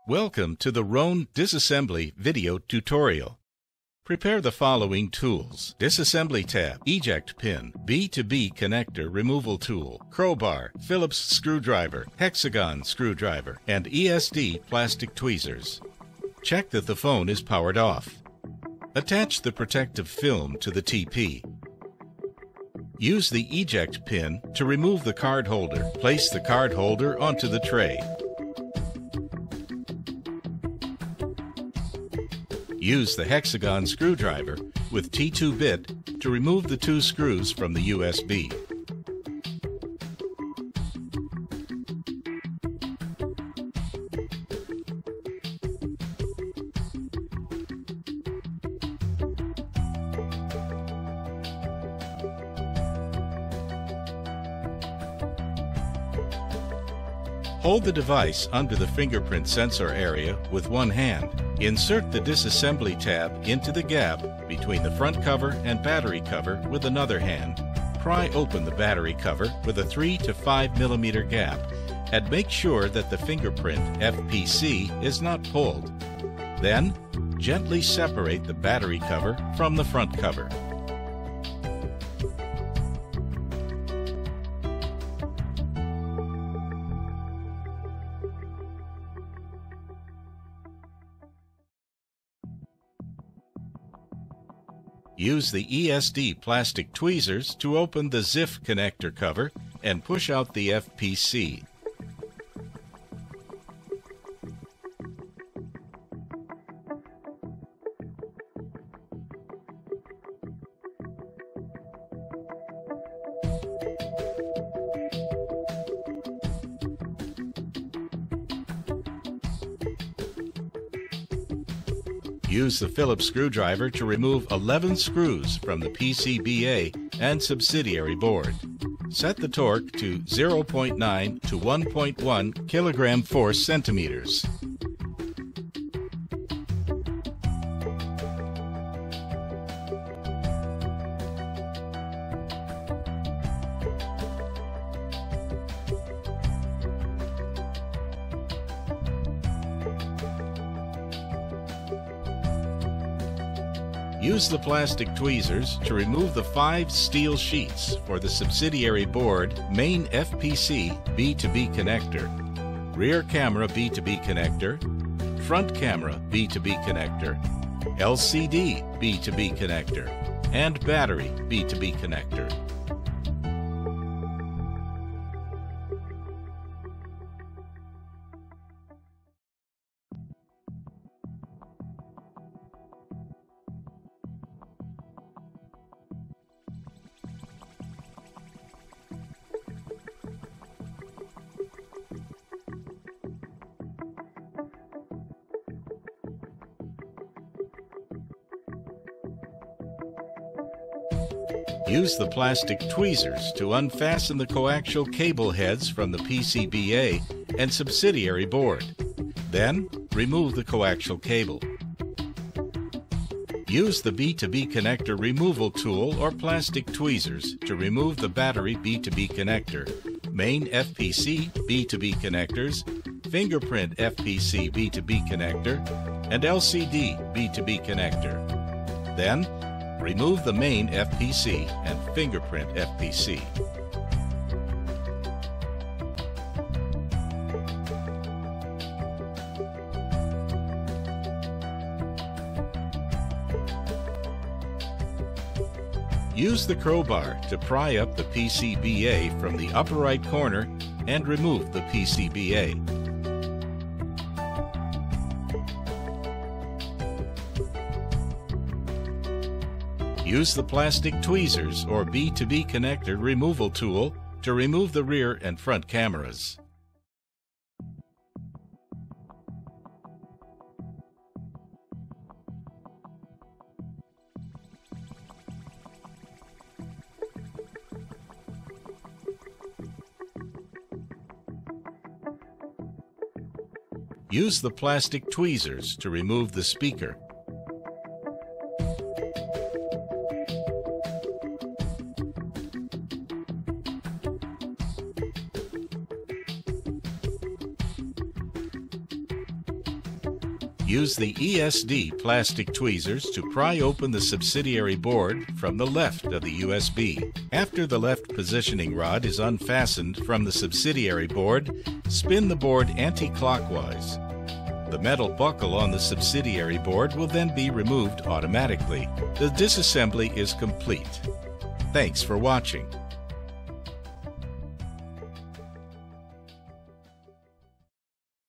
Welcome to the Rhone Disassembly video tutorial. Prepare the following tools: Disassembly tab, eject pin, B2B connector removal tool, crowbar, Phillips screwdriver, hexagon screwdriver, and ESD plastic tweezers. Check that the phone is powered off. Attach the protective film to the TP. Use the eject pin to remove the card holder. Place the card holder onto the tray. Use the hexagon screwdriver with T2 bit to remove the two screws from the USB. Hold the device under the fingerprint sensor area with one hand. Insert the disassembly tab into the gap between the front cover and battery cover with another hand. Pry open the battery cover with a 3 to 5 millimeter gap and make sure that the fingerprint FPC is not pulled. Then, gently separate the battery cover from the front cover. Use the ESD plastic tweezers to open the ZIF connector cover and push out the FPC. Use the Phillips screwdriver to remove 11 screws from the PCBA and subsidiary board. Set the torque to 0.9 to 1.1 kilogram force centimeters. Use the plastic tweezers to remove the 5 steel sheets for the subsidiary board main FPC B2B connector, rear camera B2B connector, front camera B2B connector, LCD B2B connector, and battery B2B connector. Use the plastic tweezers to unfasten the coaxial cable heads from the PCBA and subsidiary board. Then, remove the coaxial cable. Use the B2B connector removal tool or plastic tweezers to remove the battery B2B connector, main FPC B2B connectors, fingerprint FPC B2B connector, and LCD B2B connector. Then, remove the main FPC and fingerprint FPC. Use the crowbar to pry up the PCBA from the upper right corner and remove the PCBA. Use the plastic tweezers or B2B connector removal tool to remove the rear and front cameras. Use the plastic tweezers to remove the speaker. Use the ESD plastic tweezers to pry open the subsidiary board from the left of the USB. After the left positioning rod is unfastened from the subsidiary board, spin the board anti-clockwise. The metal buckle on the subsidiary board will then be removed automatically. The disassembly is complete. Thanks for watching.